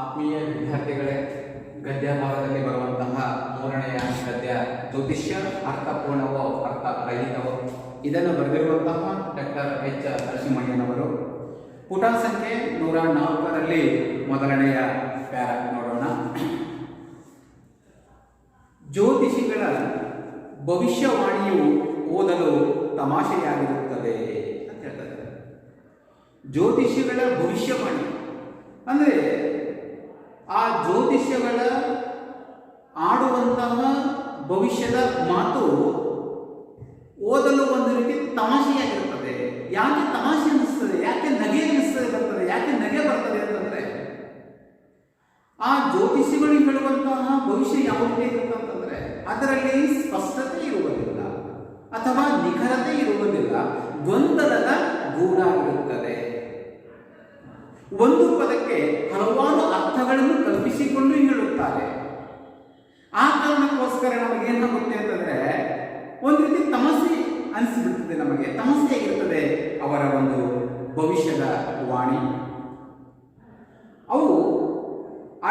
ಆತ್ಮೀಯ ವಿದ್ಯಾರ್ಥಿಗಳೇ, ಗದ್ಯ ಭಾಗದಲ್ಲಿ ಬರುವಂತಹ ಮೂರನೆಯ ಗದ್ಯ ಜ್ಯೋತಿಷ್ಯ ಅರ್ಥಪೂರ್ಣವೋ ಅರ್ಥರಹಿತವೋ ಇದನ್ನು ಬರೆದಿರುವಂತಹ ಡಾಕ್ಟರ್ ಎಚ್ ನರಸಿಂಹಯ್ಯನವರು. ಪುಟ ಸಂಖ್ಯೆ 104ರಲ್ಲಿ ಮೊದಲನೆಯ ಪ್ಯಾರ ನೋಡೋಣ. ಜ್ಯೋತಿಷಿಗಳ ಭವಿಷ್ಯವಾಣಿಯು ಓದಲು ತಮಾಷೆಯಾಗಿರುತ್ತದೆ ಅಂತ ಹೇಳ್ತಾರೆ. ಜ್ಯೋತಿಷಿಗಳ ಭವಿಷ್ಯವಾಣಿ ಅಂದರೆ ಆ ಜ್ಯೋತಿಷ್ಯಗಳ ಆಡುವಂತಹ ಭವಿಷ್ಯದ ಮಾತು ಓದಲು ಒಂದು ರೀತಿ ತಮಾಷೆಯಾಗಿರುತ್ತದೆ. ಯಾಕೆ ತಮಾಷೆ ಅನ್ನಿಸ್ತದೆ, ಯಾಕೆ ನಗೆ ಬರ್ತದೆ, ಯಾಕೆ ನಗೆ ಬರ್ತದೆ ಅಂತಂದ್ರೆ ಆ ಜ್ಯೋತಿಷಿಗಳು ಹೇಳುವಂತಹ ಭವಿಷ್ಯ ಯಾವ ರೀತಿ ಇರುತ್ತೆ ಅಂತಂದ್ರೆ ಅದರಲ್ಲಿ ಸ್ಪಷ್ಟತೆ ಇರುವುದಿಲ್ಲ ಅಥವಾ ನಿಖರತೆ ಇರುವುದಿಲ್ಲ, ಗೊಂದಲದ ಗೂಡಾಗಿರುತ್ತದೆ. ಒಂದು ಪದಕ್ಕೆ ಹಲವಾರು ಅರ್ಥಗಳನ್ನು ಕಲ್ಪಿಸಿಕೊಂಡು ಹೇಳುತ್ತಾರೆ. ಆ ಕಾರಣಕ್ಕೋಸ್ಕರ ನಮಗೇನಾಗುತ್ತೆ ಅಂತಂದ್ರೆ ಒಂದು ರೀತಿ ತಮಾಷೆ ಅನಿಸಿಬಿಡ್ತದೆ, ನಮಗೆ ತಮಾಷೆ ಆಗಿರ್ತದೆ ಅವರ ಒಂದು ಭವಿಷ್ಯದ ವಾಣಿ. ಅವು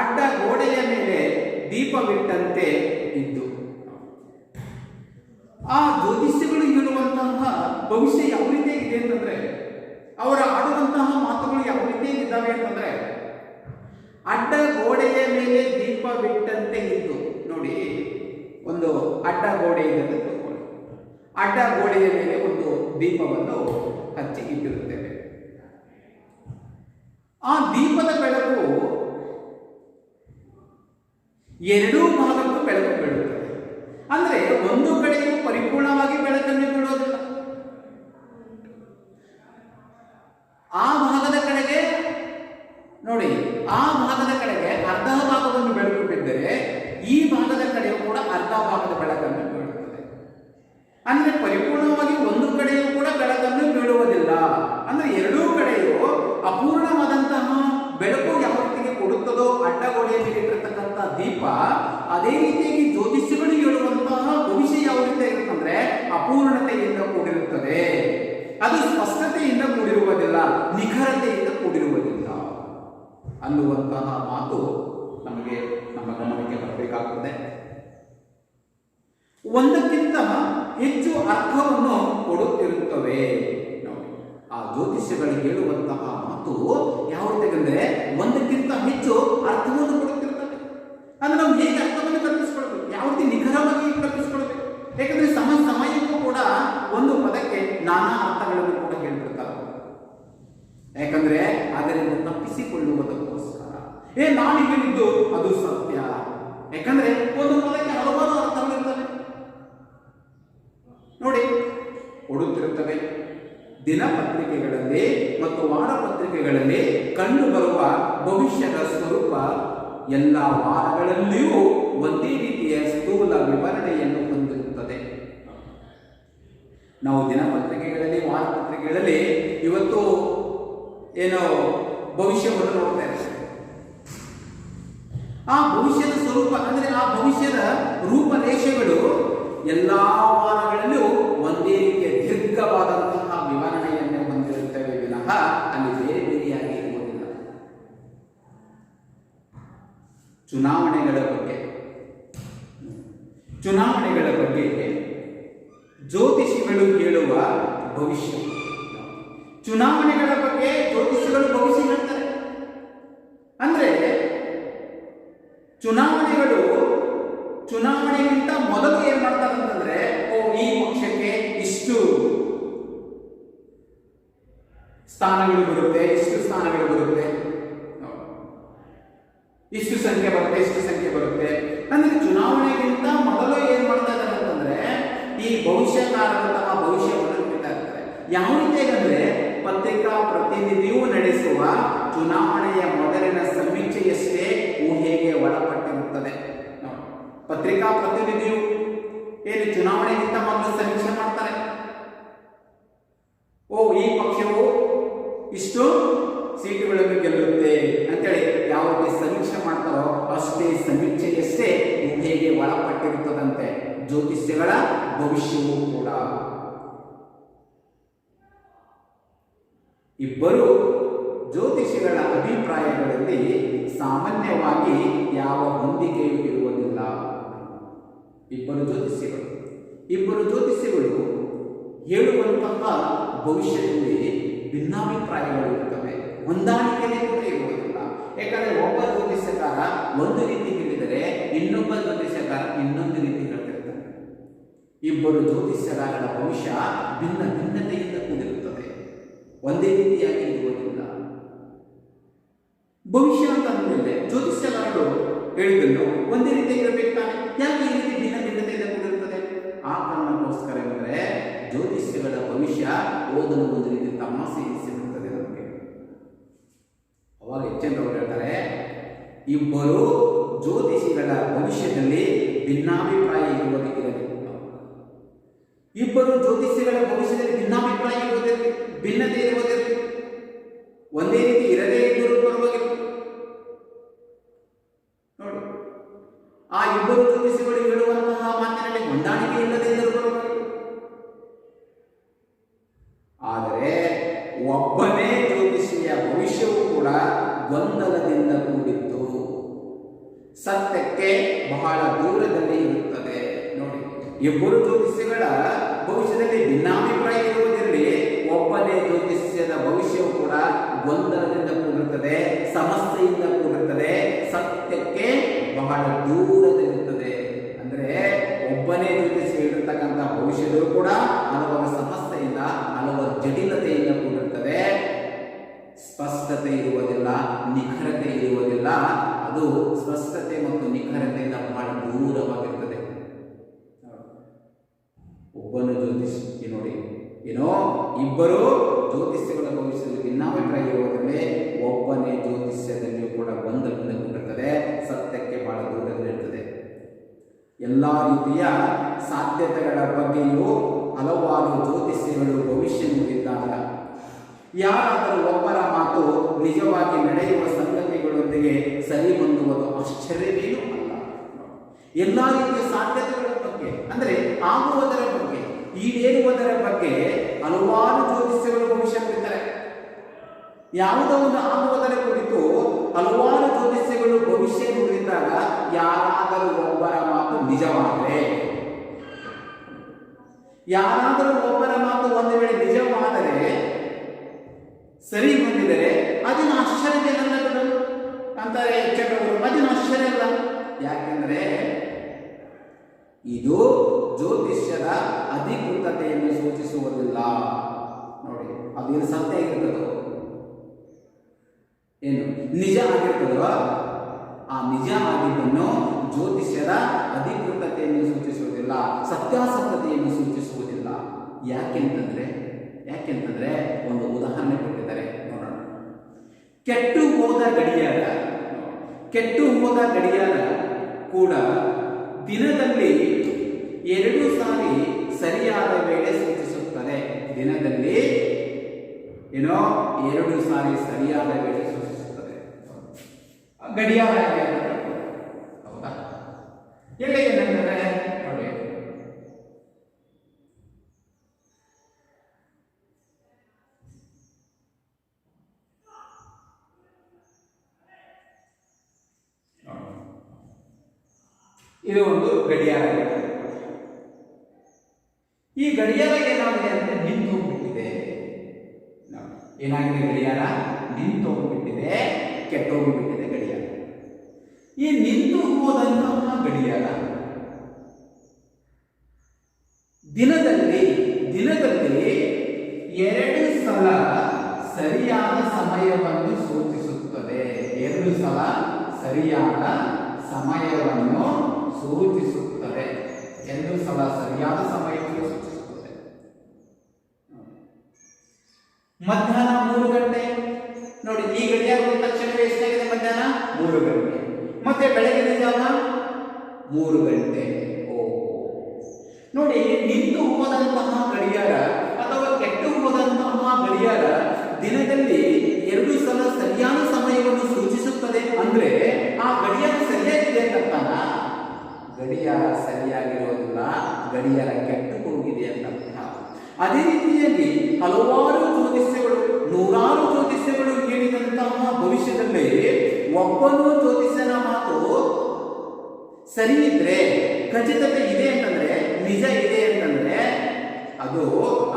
ಅಡ್ಡ ಗೋಡೆಯ ಮೇಲೆ ದೀಪವಿಟ್ಟಂತೆ ಇದ್ದು ಆ ಜ್ಯೋತಿಷ್ಯಗಳು ಹೇಳುವಂತಹ ಭವಿಷ್ಯ ಯಾವ ರೀತಿಯಾಗಿದೆ ಅಂತಂದ್ರೆ ಅವರ ಆಡುವಂತಹ ಮಾತುಗಳು ಯಾವ ರೀತಿಯಾಗಿದ್ದಾವೆ ಅಂತಂದ್ರೆ ಅಡ್ಡ ಗೋಡೆಯ ಮೇಲೆ ದೀಪವಿಟ್ಟಂತೆ ಇದ್ದು. ನೋಡಿ, ಒಂದು ಅಡ್ಡ ಗೋಡೆ ಇದೆ ಅಂತ ತಿಳ್ಕೊಳ್ಳಿ. ಅಡ್ಡ ಗೋಡೆಯ ಮೇಲೆ ಒಂದು ದೀಪವನ್ನು ಹಚ್ಚಿ ಇಟ್ಟಿರುತ್ತೇವೆ. ಆ ದೀಪದ ಬೆಳಕು ಎರಡೂ ಭಾಗಕ್ಕೂ ಬೆಳಕು ಬೀಳುತ್ತದೆ. ಅಂದ್ರೆ ಒಂದು ಕಡೆಯೂ ಪರಿಪೂರ್ಣವಾಗಿ ಬೆಳಕನ್ನು ಬೀಳೋದಿಲ್ಲ. ಆ ಭಾಗದ ಕಡೆಗೆ ನೋಡಿ, ಆ ಭಾಗದ ಕಡೆಗೆ ಅರ್ಧ ಭಾಗವನ್ನು ಬೆಳಕು ಬಿದ್ದರೆ ಈ ಭಾಗದ ಕಡೆಯೂ ಕೂಡ ಅರ್ಧ ಭಾಗದ ಬೆಳಕನ್ನು ಬೀಳುತ್ತದೆ. ಅಂದ್ರೆ ಪರಿಪೂರ್ಣವಾಗಿ ಒಂದು ಕಡೆಯೂ ಕೂಡ ಬೆಳಕನ್ನು ಬೀಳುವುದಿಲ್ಲ. ಅಂದ್ರೆ ಎರಡೂ ಕಡೆಯೂ ಅಪೂರ್ಣವಾದಂತಹ ಬೆಳಕು ಯಾವ ರೀತಿಗೆ ಕೊಡುತ್ತದೋ ಅಡ್ಡಗೋಡೆಯ ಮೇಲೆ ಇಟ್ಟಿರತಕ್ಕಂಥ ದೀಪ, ಅದೇ ರೀತಿಯಾಗಿ ಜ್ಯೋತಿಷ್ಯಗಳು ಹೇಳುವಂತಹ ಭವಿಷ್ಯ ಯಾವ ರೀತಿ ಇರುತ್ತಂದ್ರೆ ಅಪೂರ್ಣತೆಯಿಂದ ಕೂಡಿರುತ್ತದೆ. ಅದು ಸ್ಪಷ್ಟತೆಯಿಂದ ಕೂಡಿರುವುದಿಲ್ಲ, ನಿಖರತೆಯಿಂದ ಕೂಡಿರುವುದಿಲ್ಲ ಅನ್ನುವಂತಹ ಮಾತು ನಮಗೆ ನಮ್ಮ ಗಮನಕ್ಕೆ ಬರಬೇಕಾಗುತ್ತದೆ. ಒಂದಕ್ಕಿಂತ ಹೆಚ್ಚು ಅರ್ಥವನ್ನು ಕೊಡುತ್ತಿರುತ್ತವೆ. ನೋಡಿ, ಆ ಜ್ಯೋತಿಷ್ಯಗಳು ಹೇಳುವಂತಹ ಮಾತು ಯಾವ ರೀತಿಯಾಗಂದ್ರೆ ಒಂದಕ್ಕಿಂತ ಹೆಚ್ಚು ಅರ್ಥವನ್ನು ಕೊಡುತ್ತಿರುತ್ತವೆ. ಅಂದ್ರೆ ನಾವು ಹೇಗೆ ಅರ್ಥವನ್ನು ಕಲ್ಪಿಸಿಕೊಳ್ಬೇಕು, ಯಾವ ರೀತಿ ನಿಖರವಾಗಿ ಕಲ್ಪಿಸಿಕೊಳ್ಬೇಕು. ಯಾಕಂದ್ರೆ ಸಮಯಕ್ಕೂ ಕೂಡ ಒಂದು ಪದಕ್ಕೆ ನಾನಾ ಅರ್ಥಗಳನ್ನು ಕೂಡ ಹೇಳ್ತಿರ್ತಾರೆ. ಯಾಕಂದ್ರೆ ಅದರಿಂದ ತಪ್ಪಿಸಿಕೊಳ್ಳುವುದಕ್ಕೋಸ್ಕರ ನಾನು ಹೇಳಿದ್ದು ಅದು ಸತ್ಯ. ಯಾಕಂದ್ರೆ ಒಂದು ಪದಕ್ಕೆ ಹಲವಾರು ಅರ್ಥಗಳಿರ್ತವೆ. ನೋಡಿ, ಕೊಡುತ್ತಿರುತ್ತವೆ. ದಿನಪತ್ರಿಕೆಗಳಲ್ಲಿ ಮತ್ತು ವಾರಪತ್ರಿಕೆಗಳಲ್ಲಿ ಕಂಡು ಬರುವ ಭವಿಷ್ಯದ ಸ್ವರೂಪ ಎಲ್ಲ ವಾರಗಳಲ್ಲಿಯೂ ಒಂದೇ ರೀತಿಯ ಸ್ಥೂಲ ವಿವರಣೆಯನ್ನು ಹೊಂದಿರುತ್ತದೆ. ನಾವು ದಿನಪತ್ರಿಕೆಗಳಲ್ಲಿ ವಾರಪತ್ರಿಕೆಗಳಲ್ಲಿ ಇವತ್ತು ಏನೋ ಭವಿಷ್ಯವನ್ನು ನೋಡ್ತಾ ಇದ್ದೇವೆ. ಆ ಭವಿಷ್ಯದ ಸ್ವರೂಪ ಅಂದ್ರೆ ಆ ಭವಿಷ್ಯದ ರೂಪರೇಷೆಗಳು ಎಲ್ಲಾ ವಾರಗಳಲ್ಲೂ ಒಂದೇ ರೀತಿಯ ದೀರ್ಘವಾದಂತಹ ವಿವರಣೆಯನ್ನು ಹೊಂದಿರುತ್ತವೆ ವಿನಃ ಅಲ್ಲಿ ಬೇರೆ ಬೇರೆಯಾಗಿ ಇರುವುದಿಲ್ಲ. ಚುನಾವಣೆಗಳ ಬಗ್ಗೆ ಜ್ಯೋತಿಷಿಗಳು ಹೇಳುವ ಭವಿಷ್ಯ. ಚುನಾವಣೆಗಳ ಬಗ್ಗೆ ಜ್ಯೋತಿಷಿಗಳು ಭವಿಷ್ಯ ಹೇಳ್ತಾರೆ. ಅಂದ್ರೆ ಚುನಾವಣೆಗಿಂತ ಮೊದಲು ಏನ್ ಮಾಡ್ತಾರೆ ಅಂತಂದ್ರೆ ಈ ಪಕ್ಷಕ್ಕೆ ಇಷ್ಟು ಸ್ಥಾನಗಳು ಬರುತ್ತೆ, ಇಷ್ಟು ಸ್ಥಾನಗಳು ಬರುತ್ತೆ, ಇಷ್ಟು ಸಂಖ್ಯೆ ಬರುತ್ತೆ, ಇಷ್ಟು ಸಂಖ್ಯೆ ಬರುತ್ತೆ. ಅಂದ್ರೆ ಚುನಾವಣೆಗಿಂತ ಮೊದಲು ಏನ್ ಮಾಡ್ತಾ ಇದ್ದಾರೆ ಅಂತಂದ್ರೆ ಈ ಭವಿಷ್ಯಕಾರರು ತಮ್ಮ ಭವಿಷ್ಯವನ್ನು ಹೇಳ್ತಾ ಇರ್ತಾರೆ. ಯಾವ ರೀತಿಯಾಗಿ ಅಂದ್ರೆ ಪತ್ರಿಕಾ ಪ್ರತಿನಿಧಿಯು ನಡೆಸುವ ಚುನಾವಣೆಯ ಮೊದಲಿನ ಸಮೀಕ್ಷೆಯಷ್ಟೇ ಊಹೆಗೆ ಒಳಪಟ್ಟಿರುತ್ತದೆ. ಪತ್ರಿಕಾ ಪ್ರತಿನಿಧಿಯು ಏನು ಚುನಾವಣೆಗಿಂತ ಮೊದಲು ಸಮೀಕ್ಷೆ ಮಾಡ್ತಾರೆ. ಈ ಪಕ್ಷವು ಇಷ್ಟು ಸೀಟುಗಳನ್ನು ಗೆಲ್ಲುತ್ತೆ ಅಂತೇಳಿ ಯಾವ ರೀತಿ ಸಮೀಕ್ಷೆ ಮಾಡ್ತಾರೋ ಅಷ್ಟೇ ಸಮೀಕ್ಷೆಯಷ್ಟೇ ಊಹೆಗೆ ಒಳಪಟ್ಟಿರುತ್ತದಂತೆ ಜ್ಯೋತಿಷ್ಯಗಳ ಭವಿಷ್ಯವೂ ಕೂಡ. ಇಬ್ಬರು ಜ್ಯೋತಿಷಿಗಳ ಅಭಿಪ್ರಾಯಗಳಲ್ಲಿ ಸಾಮಾನ್ಯವಾಗಿ ಯಾವ ಹೊಂದಿಕೆಯೂ ಇರುವುದಿಲ್ಲ. ಇಬ್ಬರು ಜ್ಯೋತಿಷಿಗಳು ಹೇಳುವಂತಹ ಭವಿಷ್ಯದಲ್ಲಿ ಭಿನ್ನಾಭಿಪ್ರಾಯಗಳು ಇರುತ್ತವೆ, ಹೊಂದಾಣಿಕೆಯೇ ಕೂಡ ಇರುವುದಿಲ್ಲ. ಯಾಕಂದ್ರೆ ಒಬ್ಬ ಜ್ಯೋತಿಷ್ಯಕಾರ ಒಂದು ರೀತಿ ಹೇಳಿದರೆ ಇನ್ನೊಬ್ಬ ಜ್ಯೋತಿಷ್ಯಕಾರ ಇನ್ನೊಂದು ರೀತಿ ಹೇಳ್ತಿರ್ತಾರೆ. ಇಬ್ಬರು ಜ್ಯೋತಿಷ್ಯಗಾರರ ಭವಿಷ್ಯ ಭಿನ್ನತೆಯಿಂದ ಕೂಡಿರುತ್ತದೆ, ಒಂದೇ ರೀತಿಯಾಗಿ ಇರುವುದಿಲ್ಲ. ಭವಿಷ್ಯ ಅಂತ ಅಂದಮೇಲೆ ಜ್ಯೋತಿಷ್ಯಗಾರರು ಹೇಳಿದ್ದನ್ನು ಒಂದೇ ರೀತಿ ಇರಬೇಕು ತಾನೆ, ಯಾಕೆ ಈ ರೀತಿ ಭಿನ್ನತೆಯಿಂದ ಕೂಡಿರುತ್ತದೆ? ಆ ಕಾರಣಕ್ಕೋಸ್ಕರ ಎಂದರೆ ಜ್ಯೋತಿಷ್ಯಗಳ ಭವಿಷ್ಯ ಓದಲು ಒಂದು ರೀತಿ ತಮಾಷೆ ಎನಿಸಿಬಿಡುತ್ತದೆ ನಮಗೆ. ಅವಾಗ ಹೆಚ್ಚೆಂದವರು ಹೇಳ್ತಾರೆ, ಇಬ್ಬರು ಜ್ಯೋತಿಷಿಗಳ ಭವಿಷ್ಯದಲ್ಲಿ ಭಿನ್ನಾಭಿಪ್ರಾಯ ಇರಬೇಕು. ಇಬ್ಬರು ಜ್ಯೋತಿಷಿಗಳ ಭವಿಷ್ಯದಲ್ಲಿ ಭಿನ್ನಾಭಿಪ್ರಾಯ ಇರುವುದಿಲ್ಲ, ಭಿನ್ನತೆ ಇರುವುದಿಲ್ಲ, ಒಂದೇ ರೀತಿ ಇರದೇ ಇದ್ದರೂ ಪರವಾಗಿಲ್ಲ. ನೋಡಿ, ಆ ಇಬ್ಬರು ಜ್ಯೋತಿಷಿಗಳು ಹೇಳುವಂತಹ ಮಾತಿನಲ್ಲಿ ಹೊಂದಾಣಿಕೆ ಇಲ್ಲದೆ ಇದ್ದರೂ ಪರವಾಗಿಲ್ಲ. ಆದರೆ ಒಬ್ಬನೇ ಜ್ಯೋತಿಷಿಯ ಭವಿಷ್ಯವೂ ಕೂಡ ಗೊಂದಲದಿಂದ ಕೂಡಿತ್ತು, ಸತ್ಯಕ್ಕೆ ಬಹಳ ದೂರದಲ್ಲಿ ಇರುತ್ತದೆ. ನೋಡಿ, ಇಬ್ಬರು ಜ್ಯೋತಿಷ್ಯಗಳ ಭವಿಷ್ಯದಲ್ಲಿ ಭಿನ್ನಾಭಿಪ್ರಾಯ ಇರುವುದಿರಲಿ, ಒಬ್ಬನೇ ಜ್ಯೋತಿಷ್ಯದ ಭವಿಷ್ಯವು ಕೂಡ ಗೊಂದಲದಿಂದ ಕೂಡಿರುತ್ತದೆ, ಸಮಸ್ಯೆಯಿಂದ ಕೂಡಿರುತ್ತದೆ, ಸತ್ಯಕ್ಕೆ ಬಹಳ ದೂರದಲ್ಲಿರುತ್ತದೆ. ಅಂದರೆ ಒಬ್ಬನೇ ಜ್ಯೋತಿಷ್ಯ ಹೇಳಿರ್ತಕ್ಕಂಥ ಭವಿಷ್ಯದಲ್ಲೂ ಕೂಡ ಹಲವಾರು ಸಮಸ್ಯೆಯಿಂದ, ಹಲವಾರು ಜಟಿಲತೆಯಿಂದ ಕೂಡಿರುತ್ತದೆ, ಸ್ಪಷ್ಟತೆ ಇರುವುದಿಲ್ಲ, ನಿಖರತೆ ಇರುವುದಿಲ್ಲ. ಅದು ಸ್ಪಷ್ಟತೆ ಮತ್ತು ನಿಖರತೆಯಿಂದ ಬಹಳ ದೂರವಾಗಿರುತ್ತದೆ. ಒಬ್ಬನ ಜ್ಯೋತಿಷ್ಯ ನೋಡಿ, ಇಬ್ಬರು ಜ್ಯೋತಿಷ್ಯಗಳ ಭವಿಷ್ಯದಲ್ಲಿ ಭಿನ್ನಾಭಿಪ್ರಾಯ ಇರುವುದರಲ್ಲಿ ಒಬ್ಬನೇ ಜ್ಯೋತಿಷ್ಯದಲ್ಲಿಯೂ ಕೂಡ ಗೊಂದಲದಿಂದ ಕೂಡಿರುತ್ತದೆ, ಸತ್ಯಕ್ಕೆ ಬಹಳ ದೂರದಲ್ಲಿರುತ್ತದೆ. ಎಲ್ಲ ರೀತಿಯ ಸಾಧ್ಯತೆಗಳ ಬಗ್ಗೆಯೂ ಹಲವಾರು ಜ್ಯೋತಿಷ್ಯಗಳು ಭವಿಷ್ಯ ನುಡಿದಿದ್ದಾಗ ಯಾರಾದರೂ ಒಬ್ಬರ ಮಾತು ನಿಜವಾಗಿ ನಡೆಯುವ ಸಂಗತಿಗಳೊಂದಿಗೆ ಸರಿ ಹೊಂದುವುದು ಆಶ್ಚರ್ಯವೇನೂ ಅಲ್ಲ. ಎಲ್ಲ ರೀತಿಯ ಸಾಧ್ಯತೆಗಳ ಬಗ್ಗೆ, ಅಂದರೆ ಆಗುವುದರ ಬಗ್ಗೆ, ಈಡೇರುವುದರ ಬಗ್ಗೆ ಹಲವಾರು ಜ್ಯೋತಿಷ್ಯಗಳು ಭವಿಷ್ಯ ನುಡಿತಾರೆ. ಯಾವುದೋ ಒಂದು ಆಗುವುದರ ಕುರಿತು ಹಲವಾರು ಜ್ಯೋತಿಷ್ಯಗಳು ಭವಿಷ್ಯ ನುಡಿದಾಗ ಯಾರಾದರೂ ಒಬ್ಬರ ಮಾತು ನಿಜವಾದರೆ, ಯಾರಾದರೂ ಒಬ್ಬರ ಮಾತು ಒಂದು ವೇಳೆ ನಿಜವಾದರೆ, ಸರಿ ಹೊಂದಿದರೆ ಅದನ್ನು ಆಶ್ಚರ್ಯವೇನಲ್ಲ ಅಂತಾರೆ ಹೆಚ್ಚವರು. ಅದನ್ನು ಆಶ್ಚರ್ಯ ಅಲ್ಲ, ಯಾಕೆಂದರೆ ಇದು ಜ್ಯೋತಿಷ್ಯದ ಅಧಿಕೃತತೆಯನ್ನು ಸೂಚಿಸುವುದಿಲ್ಲ. ನೋಡಿ, ಅದೇನು ಸತ್ಯ ಆಗಿರ್ತದೋ, ಏನು ನಿಜ ಆಗಿರ್ತದೋ, ಆ ನಿಜ ಆಗಿದ್ದನ್ನು ಜ್ಯೋತಿಷ್ಯದ ಅಧಿಕೃತತೆಯನ್ನು ಸೂಚಿಸುವುದಿಲ್ಲ, ಸತ್ಯಾಸತ್ಯತೆಯನ್ನು ಸೂಚಿಸುವುದಿಲ್ಲ. ಯಾಕೆಂತಂದ್ರೆ ಒಂದು ಉದಾಹರಣೆ ಕೊಟ್ಟಿದ್ದಾರೆ, ನೋಡೋಣ. ಕೆಟ್ಟು ಹೋದ ಗಡಿಯಾರ ಕೂಡ ದಿನದಲ್ಲಿ 2 ಸಾರಿ ಸರಿಯಾದ ವೇಳೆ ಸೂಚಿಸುತ್ತದೆ. ದಿನದಲ್ಲಿ 2 ಸಾರಿ ಸರಿಯಾದ ವೇಳೆ ಸೂಚಿಸುತ್ತದೆ. ಗಡಿಯಾರ ಹೌದಾ? ಎಲ್ಲಿ ಏನಂದ್ರೆ ನೋಡಿ, ಇದು ಒಂದು ಗಡಿಯಾರ. ಈ ಗಡಿಯಾರ ಏನಾಗಿದೆ ಅಂದ್ರೆ ನಿಂತು ಹೋಗ್ಬಿಟ್ಟಿದೆ. ಏನಾಗಿದೆ? ಗಡಿಯಾರ ನಿಂತು ಹೋಗ್ಬಿಟ್ಟಿದೆ, ಕೆಟ್ಟೋಗ್ಬಿಟ್ಟಿದೆ ಗಡಿಯಾರ. ಈ ನಿಂತು ಹೋದಂತಹ ಗಡಿಯಾರ ದಿನದಲ್ಲಿ 2 ಸಲ ಸರಿಯಾದ ಸಮಯವನ್ನು ಸೂಚಿಸುತ್ತದೆ. 2 ಸಲ ಸರಿಯಾದ ಸಮಯವನ್ನು ಸೂಚಿಸುತ್ತದೆ. 2 ಸಲ ಸರಿಯಾದ ಸಮಯವನ್ನು ಸೂಚಿಸುತ್ತದೆ. ಮಧ್ಯಾಹ್ನ 3 ಗಂಟೆ ನೋಡಿ, ಈ ಗಡಿಯಾರ ತಕ್ಷಣವೇ ಎಷ್ಟಾಗಿದೆ? ಮಧ್ಯಾಹ್ನ 3 ಗಂಟೆ. ಮತ್ತೆ ಬೆಳಗಿನ ಜಾವ 3 ಗಂಟೆ. ನೋಡಿ, ನಿಂತು ಹೋದಂತಹ ಗಡಿಯಾರ ಅಥವಾ ಕೆಟ್ಟು ಹೋದಂತಹ ಗಡಿಯಾರ ದಿನದಲ್ಲಿ 2 ಸಲ ಸರಿಯಾದ ಸಮಯವನ್ನು ಸೂಚಿಸುತ್ತದೆ. ಅಂದ್ರೆ ಆ ಗಡಿಯಾರ ಸರಿಯಾಗಿದೆ ಅಂತ ಗಡಿಯಾರ ಸರಿಯಾಗಿರೋದಿಲ್ಲ, ಗಡಿಯಾರ ಕೆಟ್ಟು ಹೋಗಿದೆ ಅಂತ. ಅದೇ ರೀತಿಯಾಗಿ ಹಲವಾರು ಜ್ಯೋತಿಷ್ಯಗಳು, ನೂರಾರು ಜ್ಯೋತಿಷ್ಯಗಳು ಹೇಳಿದಂತಹ ಭವಿಷ್ಯದಲ್ಲಿ ಒಬ್ಬನು ಜ್ಯೋತಿಷ್ಯನ ಮಾತು ಸರಿ ಇದ್ರೆ, ಖಚಿತತೆ ಇದೆ ಅಂತಂದ್ರೆ, ನಿಜ ಇದೆ ಅಂತಂದ್ರೆ ಅದು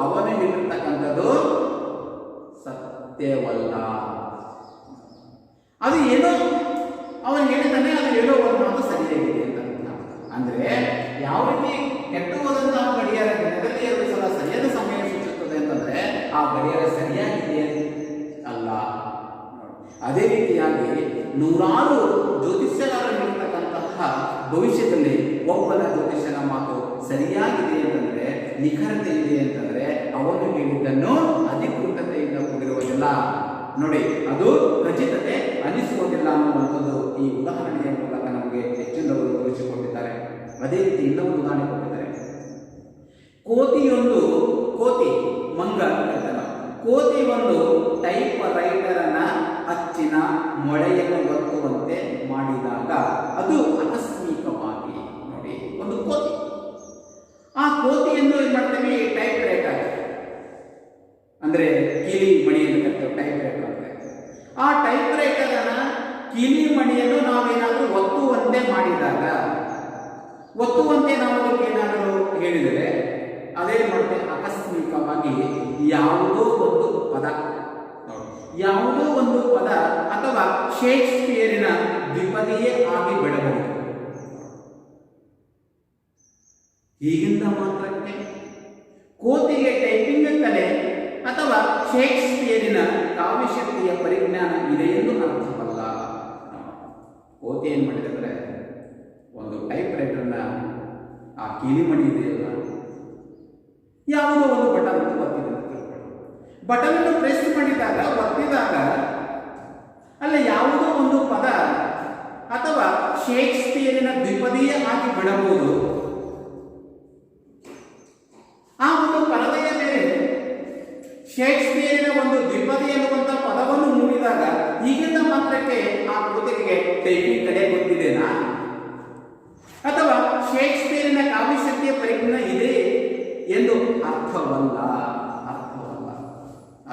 ಅವನು ಹೇಳಿರ್ತಕ್ಕಂಥದ್ದು ಸತ್ಯವಲ್ಲ. ಅದು ಏನೋ ಅವನು ಹೇಳಿದ್ದಾನೆ, ಅದು ಏನೋ ಒಂದು ಮಾತು ಸರಿಯಾಗಿದೆ ಅಂತ. ಅಂದ್ರೆ ಯಾವ ರೀತಿ ಕೆಟ್ಟು ಹೋದಂತಹ ಗಡಿಯಾರ ದಿನದಲ್ಲಿ 2 ಸಲ ಸರಿಯಾದ ಸಮಯ ಸೂಚಿಸುತ್ತದೆ ಅಂತಂದ್ರೆ ಆ ಗಡಿಯಾರ ಸರಿಯಾಗಿದೆ ಅಲ್ಲ. ಅದೇ ರೀತಿಯಾಗಿ ನೂರಾರು ಜ್ಯೋತಿಷ್ಯಗಾರರು ಹೇಳಿರ್ತಕ್ಕಂತಹ ಭವಿಷ್ಯದಲ್ಲಿ ಒಬ್ಬನ ಜ್ಯೋತಿಷ್ಯನ ಮಾತು ಸರಿಯಾಗಿದೆ ಅಂತಂದ್ರೆ, ನಿಖರತೆ ಇದೆ ಅಂತಂದ್ರೆ ಅವನು ಹೇಳಿದ್ದನ್ನು ಅಧಿಕೃತತೆಯಿಂದ ಕೂಡಿರುವುದಿಲ್ಲ. ನೋಡಿ, ಅದು ಖಚಿತತೆ ಅನಿಸುವುದಿಲ್ಲ ಅನ್ನುವಂಥದ್ದು ಈ ಉದಾಹರಣೆಯ ಮೂಲಕ ನಮಗೆ ಹೆಚ್ಚಿನವರು ತೋರಿಸಿಕೊಟ್ಟಿದ್ದಾರೆ. ಅದೇ ರೀತಿ ಇನ್ನೊಂದು ಉದಾಹರಣೆ ಕೊಟ್ಟಿದ್ದಾರೆ. ಕೋತಿ ಮಂಗ ಕೋತಿ ಒಂದು ಟೈಪ್ ರೈಟರನ್ನ ಅಚ್ಚಿನ ಮೊಳೆಯನ್ನು ಒತ್ತುವಂತೆ ಮಾಡಿದಾಗ ಅದು ಆಕಸ್ಮಿಕವಾಗಿ, ನೋಡಿ, ಒಂದು ಕೋತಿ, ಆ ಕೋತಿಯನ್ನು ಏನ್ ಮಾಡ್ತೇವೆ, ಟೈಪ್ ರೈಟರ್ ಅಂದ್ರೆ ಕೀಲಿ ಮಣಿಯನ್ನು ಕರ್ತೇವೆ, ಟೈಪ್ ರೈಟರ್ ಅಂತ. ಆ ಟೈಪ್ ರೈಟರ್ ಅನ್ನ ಕೀಲಿ ಮಣಿಯನ್ನು ನಾವೇನಾದ್ರೂ ಒತ್ತುವಂತೆ ಮಾಡಿದಾಗ, ಒತ್ತುವಂತೆ ನಾವು ಅದಕ್ಕೆ ಏನಾದರೂ ಹೇಳಿದರೆ ಅದೇನು ಮಾಡುತ್ತೆ, ಆಕಸ್ಮಿಕವಾಗಿ ಯಾವುದೋ ಒಂದು ಪದ ಅಥವಾ ಶೇಕ್ಸ್ಪಿಯರಿನ ದ್ವಿಪದಿಯೇ ಆಗಿ ಬಿಡಬಹುದು. ಹೀಗಿಂದ ಮಾತ್ರಕ್ಕೆ ಕೋತಿಗೆ ಟೈಪಿಂಗ್ ಕಲೆ ಅಥವಾ ಶೇಕ್ಸ್ಪಿಯರಿನ ಕಾವ್ಯಶಕ್ತಿಯ ಪರಿಜ್ಞಾನ ಇದೆ ಎಂದು ಅರ್ಥವಲ್ಲ. ಕೋತಿ ಏನ್ ಮಾಡಿದ್ರೆ, ಒಂದು ಟೈಪ್ ರೈಟರ್ನ ಆ ಕೀಲಿಮಣಿ ಇದೆಯಲ್ಲ, ಯಾವುದೋ ಒಂದು ಬಟನ್ ಒತ್ತಿದೆ, ಬಟನ್ ಅನ್ನು ಪ್ರೆಸ್ ಮಾಡಿದಾಗ, ಒತ್ತಿದಾಗ ಅಲ್ಲಿ ಯಾವುದೋ ಒಂದು ಪದ ಅಥವಾ ಶೇಕ್ಸ್ಪಿಯರಿನ ದ್ವಿಪದಿಯೇ ಆಗಿ ಬಿಡಬಹುದು. ಆ ಒಂದು ಪರದೆಯ ಮೇಲೆ ಶೇಕ್ಸ್ಪಿಯರಿನ ಒಂದು ದ್ವಿಪದಿ ಎನ್ನುವಂತ ಪದವನ್ನು ಮೂಡಿದಾಗ ಈಗಿನ ಮಾತ್ರಕ್ಕೆ ಆ ಕೃತಿಗೆ ಟೈಪಿಂಗ್ ಕಲೆ ಗೊತ್ತಿದೆನಾ, ಅಥವಾ ಶೇಕ್ಸ್ಪಿಯರಿನ ಕಾವ್ಯಶಕ್ತಿಯ ಪರಿಜ್ಞಾನ ಇದೆ ಎಂದು ಅರ್ಥವಲ್ಲ.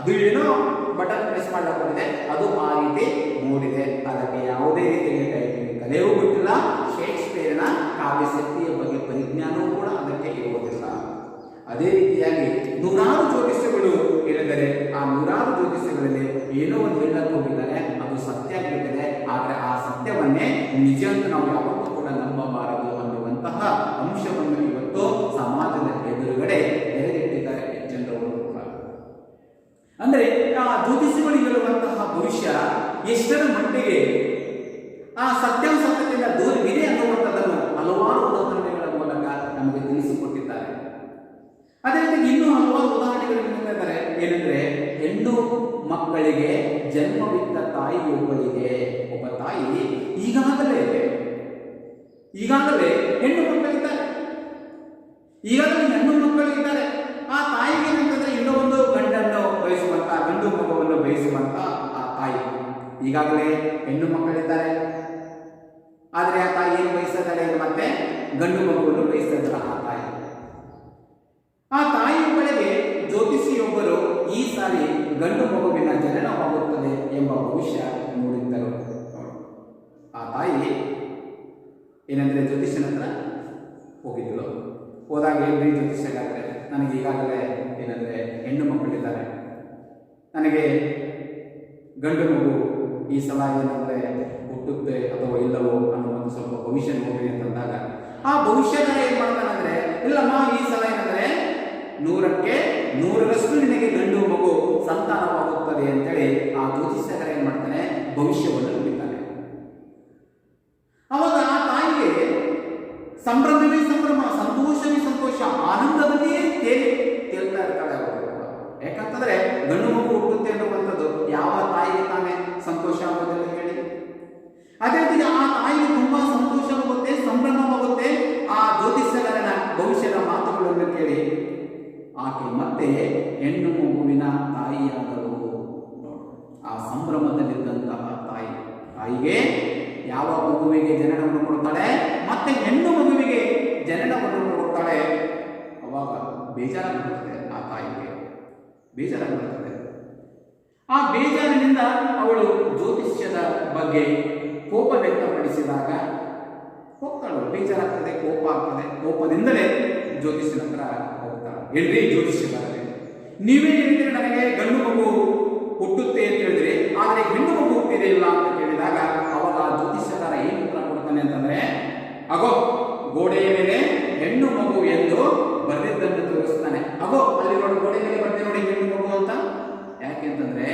ಅದು ಏನೋ ಬಟನ್ ಪ್ರೆಸ್ ಮಾಡಲಾಗಿದೆ, ಅದು ಆ ರೀತಿ ಮೂಡಿದೆ, ಅದಕ್ಕೆ ಯಾವುದೇ ರೀತಿಯ ಟೈಪಿಂಗ್ ಕಲೆಯೂ ಗೊತ್ತಿಲ್ಲ, ಶೇಕ್ಸ್ಪಿಯರಿನ ಕಾವ್ಯಶಕ್ತಿಯ ಬಗ್ಗೆ ಪರಿಜ್ಞಾನವೂ ಕೂಡ ಅದಕ್ಕೆ ಇರುವುದಿಲ್ಲ. ಅದೇ ರೀತಿಯಾಗಿ ನೂರಾರು ಜ್ಯೋತಿಷ್ಯಗಳು ಹೇಳಿದರೆ ಆ ನೂರಾರು ಜ್ಯೋತಿಷ್ಯಗಳಲ್ಲಿ ಏನೋ ಒಂದು ಹೇಳಕ್ಕೆ ಹೋಗಿದ್ದಾರೆ, ಅದು ಸತ್ಯ ಆಗಿರುತ್ತದೆ. ಆದರೆ ಆ ಸತ್ಯವನ್ನೇ ನಿಜ ಅಂತ ನಾವು ಯಾವತ್ತೂ ಕೂಡ ನಂಬಬಾರದು ಅನ್ನುವಂತಹ ಅಂಶವನ್ನು ಇವತ್ತು ಸಮಾಜದ ಎದುರುಗಡೆ ತೆರೆದಿಟ್ಟಿದ್ದಾರೆ ಹೆಚ್ಚಿನವರು. ಅಂದ್ರೆ ಆ ಜ್ಯೋತಿಷಿಗಳಿಗಿರುವಂತಹ ಭವಿಷ್ಯ ಎಷ್ಟರ ಮಟ್ಟಿಗೆ ಆ ಸತ್ಯಾಸತ್ಯತೆಯಿಂದ ದೂರವಿದೆ ಅನ್ನುವಂಥದ್ದನ್ನು ಹಲವಾರು ಉದಾಹರಣೆಗಳ ಮೂಲಕ ನಮಗೆ ತಿಳಿಸಿಕೊಟ್ಟಿದ್ದಾರೆ. ಅದೇ ರೀತಿ ಇನ್ನೂ ಹಲವಾರು ಉದಾಹರಣೆಗಳನ್ನು ನೀಡಿದ್ದಾರೆ. ಏನಂದ್ರೆ, ಹೆಣ್ಣು ಮಕ್ಕಳಿಗೆ ಜನ್ಮವಿದ್ದ ತಾಯಿಯೊಬ್ಬಳಿಗೆ, ಒಬ್ಬ ತಾಯಿ ಈಗಾಗಲೇ ಹೆಣ್ಣು ಮಕ್ಕಳಿದ್ದಾರೆ, ಹೆಣ್ಣು ಮಕ್ಕಳಿದ್ದಾರೆ. ಆ ತಾಯಿಗೆ ಏನಂತಂದ್ರೆ ಇನ್ನೂ ಒಂದು ಗಂಡನ್ನು ಬಯಸುವಂತ, ಗಂಡು ಮಗುವನ್ನು ಬಯಸುವಂತ ಆ ತಾಯಿ, ಈಗಾಗಲೇ ಹೆಣ್ಣು ಮಕ್ಕಳಿದ್ದಾರೆ. ಆದ್ರೆ ಆ ತಾಯಿ ಏನು ಬಯಸಿದ್ದಾರೆ, ಮತ್ತೆ ಗಂಡು ಮಗುವನ್ನು ಬಯಸಿದ್ರ ಆ ತಾಯಿಯೊಬ್ಬಳಿಗೆ ಜ್ಯೋತಿಷಿಯೊಬ್ಬರು ಈ ಸಾರಿ ಗಂಡು ಮಗುವಿನ ಜನನವಾಗುತ್ತದೆ ಎಂಬ ಭವಿಷ್ಯ ನುಡಿದ್ದರು. ಆ ತಾಯಿ ಏನಂದ್ರೆ ಜ್ಯೋತಿಷ್ಯನ ಹತ್ರ ಹೋಗಿದ್ಳು. ಹೋದಾಗ ಏನ್ರಿ ಜ್ಯೋತಿಷ್ಯಗಾದ್ರೆ, ನನಗೆ ಈಗಾಗಲೇ ಏನಂದ್ರೆ ಹೆಣ್ಣು ಮಕ್ಕಳಿದ್ದಾರೆ, ನನಗೆ ಗಂಡು ಮಗು ಈ ಸಲ ಏನಂದ್ರೆ ಹುಟ್ಟುತ್ತೆ ಅಥವಾ ಇಲ್ಲವೋ ಅನ್ನೋ ಒಂದು ಸ್ವಲ್ಪ ಭವಿಷ್ಯ ನೋಡ್ರಿ ಅಂತಂದಾಗ ಆ ಭವಿಷ್ಯಗಾರ ಏನ್ ಮಾಡ್ತಾನಂದ್ರೆ, ಇಲ್ಲಮ್ಮ ಈ ಸಲ ಏನಂದ್ರೆ 100ಕ್ಕೆ 100ರಷ್ಟು ನಿನಗೆ ಗಂಡು ಮಗು ಸಂತಾನವಾಗುತ್ತದೆ ಅಂತೇಳಿ ಆ ಜ್ಯೋತಿಷ್ಯಗಾರ ಏನ್ ಮಾಡ್ತಾನೆ, ಭವಿಷ್ಯವನ್ನು ನುಡಿತಾನೆ. ಅವಾಗ ಆ ತಾಯಿಗೆ ಸಂಭ್ರಮವೇ ಸಂಭ್ರಮ, ಸಂತೋಷವೇ ಸಂತೋಷ, ಆನಂದದಲ್ಲಿಯೇ ತೇಲ್ತಾ ಇರ್ತಾಳೆ ಅವರು. ಯಾಕಂತಂದ್ರೆ ಗಂಡು ಮಗು ಹುಟ್ಟುತ್ತೆ ಅನ್ನುವಂಥದ್ದು ಯಾವ ತಾಯಿಗೆ ತಾನೇ ಸಂತೋಷ ಆಗೋದಿಲ್ಲ ಹೇಳಿ. ಅದೇ ರೀತಿ ಆ ತಾಯಿಗೆ ತುಂಬಾ ಸಂತೋಷವಾಗುತ್ತೆ, ಸಂಭ್ರಮವಾಗುತ್ತೆ ಆ ಜ್ಯೋತಿಷ್ಯಗಾರನ ಭವಿಷ್ಯದ ಮಾತುಗಳನ್ನು ಕೇಳಿ. ಆಕೆ ಮತ್ತೆ ಹೆಣ್ಣು ಮಗುವಿನ ತಾಯಿಯಾದಳು. ಆ ಸಂಭ್ರಮದಲ್ಲಿದ್ದಂತಹ ತಾಯಿಗೆ ಯಾವ ಮಗುವಿಗೆ ಜನನವನ್ನು ಕೊಡ್ತಾಳೆ, ಮತ್ತೆ ಹೆಣ್ಣು ಮಗುವಿಗೆ ಜನನವನ್ನು ಕೊಡ್ತಾಳೆ. ಅವಾಗ ಬೇಜಾರಾಗುತ್ತದೆ, ಆ ತಾಯಿಗೆ ಬೇಜಾರಾಗುತ್ತದೆ. ಆ ಬೇಜಾರಿನಿಂದ ಅವಳು ಜ್ಯೋತಿಷ್ಯದ ಬಗ್ಗೆ ಕೋಪ ವ್ಯಕ್ತಪಡಿಸಿದಾಗ ಹೋಗ್ತಾಳು, ಬೇಜಾರಾಗ್ತದೆ, ಕೋಪ ಆಗ್ತದೆ, ಕೋಪದಿಂದಲೇ ಜ್ಯೋತಿಷ್ಯನ ಹತ್ರ ಹೋಗ್ತಾಳೆ. ಏನ್ರಿ ಜ್ಯೋತಿಷ್ಯಗಾರರೇ, ನೀವೇ ಹೇಳಿದ್ರೆ ನನಗೆ ಗಂಡು ಮಗು ಹುಟ್ಟುತ್ತೆ ಅಂತ ಹೇಳಿದ್ರೆ, ಆದರೆ ಹೆಣ್ಣು ಮಗು ಹುಟ್ಟಿದೆ ಇಲ್ಲ ಅಂತ ಕೇಳಿದಾಗ ಅವಾಗ ಜ್ಯೋತಿಷ್ಯಗಾರ ಏನು ಉತ್ತರ ಕೊಡ್ತಾನೆ ಅಂತಂದ್ರೆ, ಅಗೋ ಗೋಡೆಯ ಮೇಲೆ ಹೆಣ್ಣು ಮಗು ಎಂದು ಬರೆದಿದ್ದನ್ನು ತೋರಿಸ್ತಾನೆ. ಅಗೋ ಅಲ್ಲಿ ನೋಡಿ, ಗೋಡೆ ಮೇಲೆ ಬರ್ದೆ ನೋಡಿ ಹೆಣ್ಣು ಮಗು ಅಂತ. ಯಾಕೆಂತಂದ್ರೆ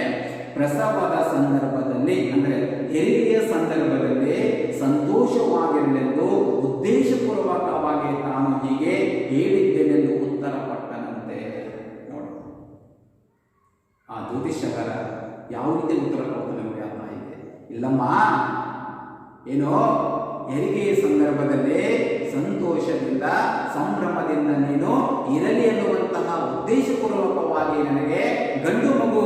ಪ್ರಸವದ ಸಂದರ್ಭದಲ್ಲಿ ಅಂದ್ರೆ ಹೆರಿಗೆಯ ಸಂದರ್ಭದಲ್ಲಿ ಸಂತೋಷವಾಗಿರಲೆಂದು ಉದ್ದೇಶಪೂರ್ವಕವಾಗಿ ತಾನು ಹೀಗೆ ಹೇಳಿದ್ದೇನೆಂದು ಉತ್ತರ ಪಟ್ಟನಂತೆ. ನೋಡಿ, ಆ ಜ್ಯೋತಿಷ್ಯಗಾರ ಯಾವ ರೀತಿ ಉತ್ತರ ಕೊಡ್ತಾನೆ ನೋಡಿ ಆ ತಾಯಿಗೆ. ಇಲ್ಲಮ್ಮ, ಏನೋ ಹೆರಿಗೆಯ ಸಂದರ್ಭದಲ್ಲಿ ಸಂತೋಷದಿಂದ ಸಂಭ್ರಮದಿಂದ ನೀನು ಇರಲಿ ಎನ್ನುವಂತಹ ಉದ್ದೇಶಪೂರ್ವಕವಾಗಿ ನನಗೆ ಗಂಡು ಮಗು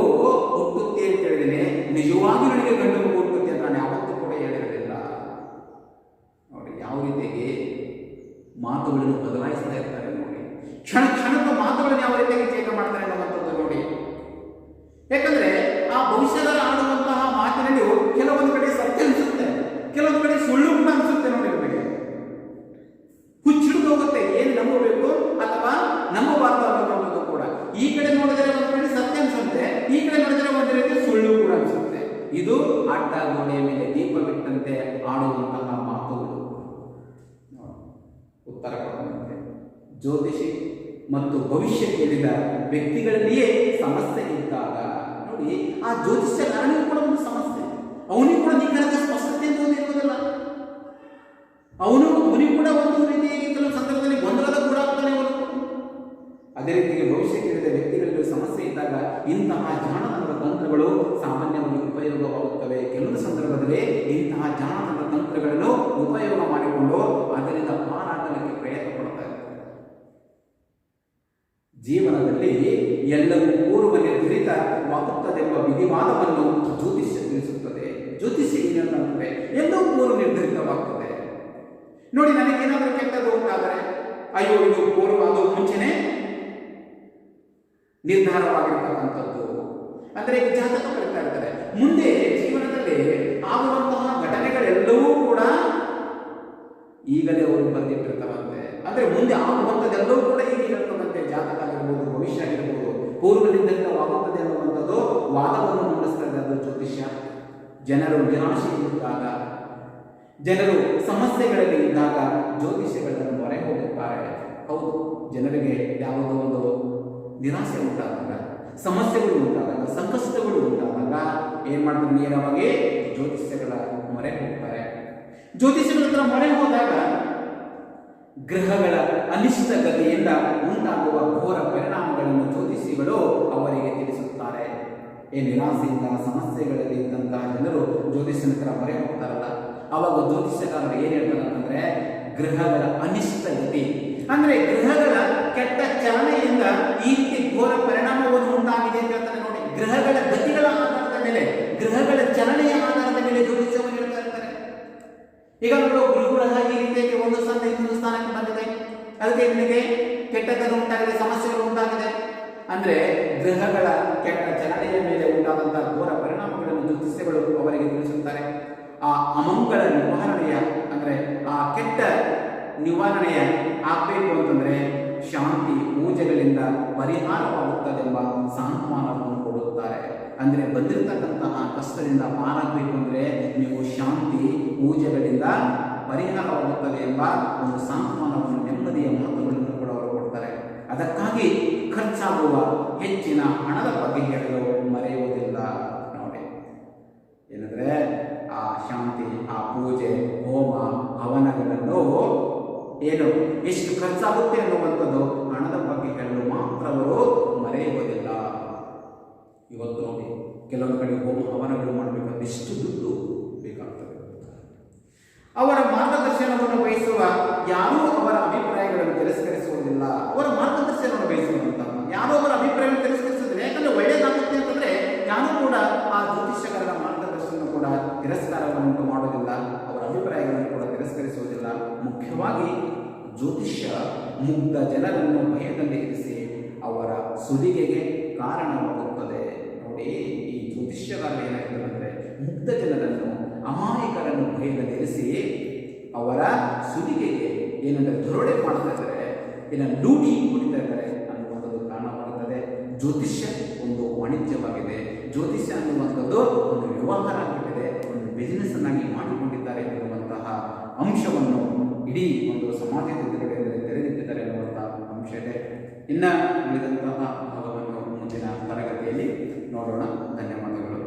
ಹುಟ್ಟುತ್ತೆ ಅಂತ ಹೇಳಿದ್ರೆ, ನಿಜವಾಗಿ ನನಗೆ ಗಂಡು ಮಗು ಹುಟ್ಟುತ್ತೆ ಅಂತ ನಾನು ಯಾವತ್ತೂ ಕೂಡ ಹೇಳಿರಲಿಲ್ಲ. ನೋಡಿ ಯಾವ ರೀತಿಯಾಗಿ ಮಾತುಗಳನ್ನು ಬದಲಾಯಿಸ್ತಾ ಇರ್ತಾರೆ ನೋಡಿ, ಕ್ಷಣದ ಮಾತುಗಳನ್ನು ಯಾವ ರೀತಿಯಾಗಿ ಚೇಂಜ್ ಮಾಡ್ತಾರೆ ಅನ್ನುವಂಥದ್ದು ನೋಡಿ. ಯಾಕಂದ್ರೆ ಆ ಭವಿಷ್ಯದಲ್ಲಿ ಆಡುವಂತಹ ಮಾತಿನಲ್ಲಿ ಕೆಲವೊಂದು ಕಡೆ ಸತ್ಯ ಅನಿಸುತ್ತೆ, ಕೆಲವೊಂದು ಕಡೆ ಸುಳ್ಳು ಕೂಡ ಅನಿಸುತ್ತೆ ನೋಡಿ. ನಮಗೆ ಹುಚ್ಚಿಡಿದು ಹೋಗುತ್ತೆ, ಏನು ನಂಬಬೇಕು ಅಥವಾ ನಂಬಬಾರ್ದು ಅನ್ನುವಂಥದ್ದು ಕೂಡ. ಈ ಕಡೆ ನೋಡಿದರೆ ಒಂದು ಕಡೆ ಸತ್ಯ ಅನಿಸುತ್ತೆ, ಈ ಕಡೆ ನೋಡಿದರೆ ಒಂದು ರೀತಿ ಸುಳ್ಳು ಕೂಡ ಅನಿಸುತ್ತೆ. ಇದು ಅಡ್ಡ ಗೋಡೆಯ ಮೇಲೆ ದೀಪ ಬಿಟ್ಟಂತೆ ಆಡುವಂತಹ ಮಾತುಗಳು. ಉತ್ತರ ಕೊಡುವಂತೆ ಜ್ಯೋತಿಷಿ ಮತ್ತು ಭವಿಷ್ಯ ಕೇಳಿದ ವ್ಯಕ್ತಿಗಳಲ್ಲಿಯೇ ಸಮಸ್ಯೆ ಇದ್ದಾಗ ನೋಡಿ, ಆ ಜ್ಯೋತಿಷ್ಯಗಾರನಿಗೂ ಕೂಡ ಒಂದು ಸಮಸ್ಯೆ, ಅವನಿಗೂ ಕೂಡ ನಿಖರದ ಸ್ಪಷ್ಟತೆ ಅಂತ ಇರುವುದಿಲ್ಲ. ಅವನಿಗೂ ಕೂಡ ಒಂದು ರೀತಿಯಾಗಿ ಕೆಲವು ಸಂದರ್ಭದಲ್ಲಿ ಗೊಂದಲದ ಕೂಡ ಆಗ್ತಾನೆ ಅವನು. ಅದೇ ರೀತಿಗೆ ಭವಿಷ್ಯ ಕೇಳಿದ ವ್ಯಕ್ತಿಗಳಲ್ಲಿ ಸಮಸ್ಯೆ ಇದ್ದಾಗ ಇಂತಹ ಜಾಣತನದ ತಂತ್ರಗಳು ಸಾಮಾನ್ಯವಾಗಿ ಉಪಯೋಗವಾಗುತ್ತವೆ. ಕೆಲವು ಸಂದರ್ಭದಲ್ಲಿ ಇಂತಹ ಜಾಣತನದ ತಂತ್ರಗಳನ್ನು ಉಪಯೋಗ ಮಾಡಿಕೊಂಡು ಅದರಿಂದ ಪಾರಾಗಲಿಕ್ಕೆ ಪ್ರಯತ್ನ ಪಡ್ತಾರೆ. ಜೀವನದಲ್ಲಿ ಎಲ್ಲವೂ ಪೂರ್ವ ನಿರ್ಧರಿತವಾಗುತ್ತದೆಂಬ ವಿಧಿವಾದವನ್ನು ಜ್ಯೋತಿಷ್ಯ ತಿಳಿಸುತ್ತದೆ. ಜ್ಯೋತಿಷ್ಯ ಏನಂತಂದ್ರೆ ಎಲ್ಲವೂ ಪೂರ್ವ ನಿರ್ಧರಿತವಾಗುತ್ತದೆ. ನೋಡಿ, ನನಗೇನಾದರೂ ಕೆಟ್ಟದ್ದು ಉಂಟಾದರೆ ಅಯ್ಯೋ ಇದು ಪೂರ್ವ, ಅದು ಮುಂಚೆನೆ ನಿರ್ಧಾರವಾಗಿರ್ತಕ್ಕಂಥದ್ದು. ಅಂದ್ರೆ ಈಗ ಜಾತಕ ಬರೀತಾ ಇರ್ತಾರೆ, ಮುಂದೆ ಜೀವನದಲ್ಲಿ ಆಗುವಂತಹ ಘಟನೆಗಳೆಲ್ಲವೂ ಕೂಡ ಈಗಲೇ ಅವರು ಬರೆದಿಟ್ಟಿರ್ತಾರಂತೆ. ಅಂದ್ರೆ ಮುಂದೆ ಆಗುವಂಥದ್ದೆಲ್ಲವೂ ಕೂಡ ಈಗ ಹೇಳ್ತದಂತೆ. ಜಾತಕ ಆಗಿರ್ಬೋದು, ಭವಿಷ್ಯ ಆಗಿರ್ಬೋದು, ಪೂರ್ವ ನಿರ್ಧರಿತವಾಗುತ್ತದೆ ಅನ್ನುವಂಥದ್ದು ವಾದವನ್ನು ಮಂಡಿಸ್ತಾ ಇದ್ದಾರೆ ಜ್ಯೋತಿಷ್ಯ. ಜನರು ನಿರಾಶೆಯಿದ್ದಾಗ, ಜನರು ಸಮಸ್ಯೆಗಳಲ್ಲಿ ಇದ್ದಾಗ ಜ್ಯೋತಿಷ್ಯಗಳನ್ನು ಮೊರೆ ಹೋಗುತ್ತಾರೆ. ಹೌದು, ಜನರಿಗೆ ಯಾವುದೋ ಒಂದು ನಿರಾಸೆ ಉಂಟಾದಾಗ, ಸಮಸ್ಯೆಗಳು ಉಂಟಾದಾಗ, ಸಂಕಷ್ಟಗಳು ಉಂಟಾದಾಗ ಏನ್ ಮಾಡ್ತಾರೆ, ನೇರವಾಗಿ ಜ್ಯೋತಿಷ್ಯಗಳ ಮೊರೆ ಹೋಗ್ತಾರೆ. ಜ್ಯೋತಿಷ್ಯಗಳ ಹತ್ರ ಮೊರೆ ಹೋದಾಗ ಗ್ರಹಗಳ ಅನಿಷ್ಟ ಗತಿಯಿಂದ ಉಂಟಾಗುವ ಘೋರ ಪರಿಣಾಮಗಳನ್ನು ಜ್ಯೋತಿಷಿಗಳು ಅವರಿಗೆ ತಿಳಿಸುತ್ತಾರೆ. ನಿರಾಸೆಯಿಂದ ಸಮಸ್ಯೆಗಳಲ್ಲಿ ಇದ್ದಂತಹ ಜನರು ಜ್ಯೋತಿಷ್ಯನ ಹತ್ರ ಮೊರೆ ಹೋಗ್ತಾರಲ್ಲ, ಅವಾಗ ಜ್ಯೋತಿಷ್ಯಕಾರರು ಏನ್ ಹೇಳ್ತಾರೆ ಅಂತಂದ್ರೆ, ಗ್ರಹಗಳ ಅನಿಷ್ಟ ಗತಿ ಅಂದ್ರೆ ಗ್ರಹಗಳ ಕೆಟ್ಟ ಚಲನೆಯಿಂದ ಈ ರೀತಿ ಘೋರ ಪರಿಣಾಮವನ್ನು ಉಂಟಾಗಿದೆ ಅಂತ ಹೇಳ್ತಾರೆ ನೋಡಿ. ಗ್ರಹಗಳ ಗತಿಗಳ ಆಧಾರದ ಮೇಲೆ, ಗ್ರಹಗಳ ಚಲನೆಯ ಆಧಾರದ ಮೇಲೆ ಜ್ಯೋತಿಷ್ಯವನ್ನು ಹೇಳ್ತಾ ಇರ್ತಾರೆ. ಈಗ ಗುರುಗ್ರಹ ಈ ರೀತಿಯಾಗಿ ಒಂದು ಸ್ಥಾನ ಇನ್ನೊಂದು ಸ್ಥಾನಕ್ಕೆ ಬಂದಿದೆ, ಅದಕ್ಕೆ ನಿಮಗೆ ಕೆಟ್ಟದನ್ನು ಉಂಟಾಗಿದೆ, ಸಮಸ್ಯೆಗಳು ಉಂಟಾಗಿದೆ ಅಂದ್ರೆ ಗ್ರಹಗಳ ಕೆಟ್ಟ ಚಲನೆಯ ಮೇಲೆ ಉಂಟಾದಂತಹ ಘೋರ ಪರಿಣಾಮಗಳನ್ನು ಜ್ಯೋತಿಷ್ಯಗಳು ಅವರಿಗೆ ತಿಳಿಸುತ್ತಾರೆ. ಆ ಅಮಂಗಳ ನಿವಾರಣೆಯ ಅಂದ್ರೆ ಆ ಕೆಟ್ಟ ನಿವಾರಣೆಯ ಆಗಬೇಕು ಅಂತಂದ್ರೆ ಶಾಂತಿ ಪೂಜೆಗಳಿಂದ ಪರಿಹಾರವಾಗುತ್ತದೆಂಬ ಸಾಂತ್ವನವನ್ನು ಕೊಡುತ್ತಾರೆ. ಅಂದ್ರೆ ಬಂದಿರತಕ್ಕಂತಹ ಕಷ್ಟದಿಂದ ಪಾರಾಗಬೇಕು ಅಂದ್ರೆ ನೀವು ಶಾಂತಿ ಪೂಜೆಗಳಿಂದ ಪರಿಹಾರವಾಗುತ್ತದೆ ಎಂಬ ಒಂದು ಸಾಂತ್ವನವನ್ನು, ನೆಮ್ಮದಿಯ ಮಾತುಗಳನ್ನು ಕೂಡ ಅವರು ಕೊಡ್ತಾರೆ. ಅದಕ್ಕಾಗಿ ಖರ್ಚಾಗುವ ಹೆಚ್ಚಿನ ಹಣದ ಬಗ್ಗೆ ಹೇಳಲು ಮರೆಯುವುದಿಲ್ಲ. ನೋಡಿ, ಏನಂದ್ರೆ ಆ ಶಾಂತಿ, ಆ ಪೂಜೆ, ಹೋಮ ಹವನಗಳನ್ನು ಏನು ಎಷ್ಟು ಖರ್ಚಾಗುತ್ತೆ ಅನ್ನುವಂಥದ್ದು ಹಣದ ಬಗ್ಗೆ ಹೇಳಲು ಮಾತ್ರ ಅವರು ಮರೆಯುವುದಿಲ್ಲ. ಇವತ್ತು ನೋಡಿ, ಕೆಲವೊಂದು ಕಡೆ ಹೋಮ ಹವನಗಳು ಮಾಡಬೇಕಾದ್ರೆ ಎಷ್ಟು ದುಡ್ಡು ಬೇಕಾಗ್ತದೆ. ಅವರ ಮಾರ್ಗದರ್ಶನವನ್ನು ಬಯಸುವ ಯಾರೂ ಅವರ ಅಭಿಪ್ರಾಯಗಳನ್ನು ತಿರಸ್ಕರಿಸುವುದಿಲ್ಲ. ಅವರ ಮಾರ್ಗದರ್ಶನವನ್ನು ಬಯಸುವಂತಹ ಯಾರೂ ಅವರ ಅಭಿಪ್ರಾಯವನ್ನು ತಿರಸ್ಕರಿಸುವುದಿಲ್ಲ. ಯಾಕಂದ್ರೆ ಒಳ್ಳೆಯದಾಗುತ್ತೆ ಅಂತಂದ್ರೆ ಯಾರೂ ಕೂಡ ಆ ಜ್ಯೋತಿಷ್ಯಗಳ ಮಾರ್ಗದರ್ಶನ ಕೂಡ ತಿರಸ್ಕಾರವನ್ನು ಉಂಟು ಮಾಡುವುದಿಲ್ಲ, ಅವರ ಅಭಿಪ್ರಾಯಗಳನ್ನು ಕೂಡ ತಿರಸ್ಕರಿಸುವುದಿಲ್ಲ. ಮುಖ್ಯವಾಗಿ ಜ್ಯೋತಿಷ್ಯ ಮುಗ್ಧ ಜನರನ್ನು ಭಯದಲ್ಲಿ ಇರಿಸಿ ಅವರ ಸುಲಿಗೆಗೆ ಕಾರಣವಾಗುತ್ತದೆ. ನೋಡಿ, ಈ ಜ್ಯೋತಿಷ್ಯಗಾರ ಏನಾಗ್ತದೆ ಅಂದರೆ ಮುಗ್ಧ ಜನರನ್ನು ಅಮಾಯಕರನ್ನು ಭಯದಲ್ಲಿರಿಸಿ ಅವರ ಸುಲಿಗೆಗೆ ಏನಂದರೆ ದರೋಡೆ ಮಾಡ್ತಾ ಇದ್ದಾರೆ, ಲೂಟಿ ಹೊಡಿತಾ ಇದ್ದಾರೆ ಅನ್ನುವಂಥದ್ದು ಕಾರಣವಾಗುತ್ತದೆ. ಜ್ಯೋತಿಷ್ಯ ಒಂದು ವಾಣಿಜ್ಯವಾಗಿದೆ, ಜ್ಯೋತಿಷ್ಯ ಅನ್ನುವಂಥದ್ದು ಒಂದು ವ್ಯವಹಾರ ಆಗಿಬಿಟ್ಟಿದೆ, ಒಂದು ಬಿಸಿನೆಸ್ ಅನ್ನಾಗಿ ಮಾಡಿಕೊಂಡಿದ್ದಾರೆ ಎನ್ನುವಂತಹ ಅಂಶವನ್ನು ಇಡೀ ಒಂದು ಸಮಾಜದ ಎದುರುಗಡೆ ತೆರೆದಿಟ್ಟಿದ್ದಾರೆ ಎನ್ನುವಂತಹ ಅಂಶ ಇದೆ. ಇನ್ನು ಉಳಿದಂತಹ ಭಾಗವನ್ನು ಮುಂದಿನ ತರಗತಿಯಲ್ಲಿ ನೋಡೋಣ. ಧನ್ಯವಾದಗಳು.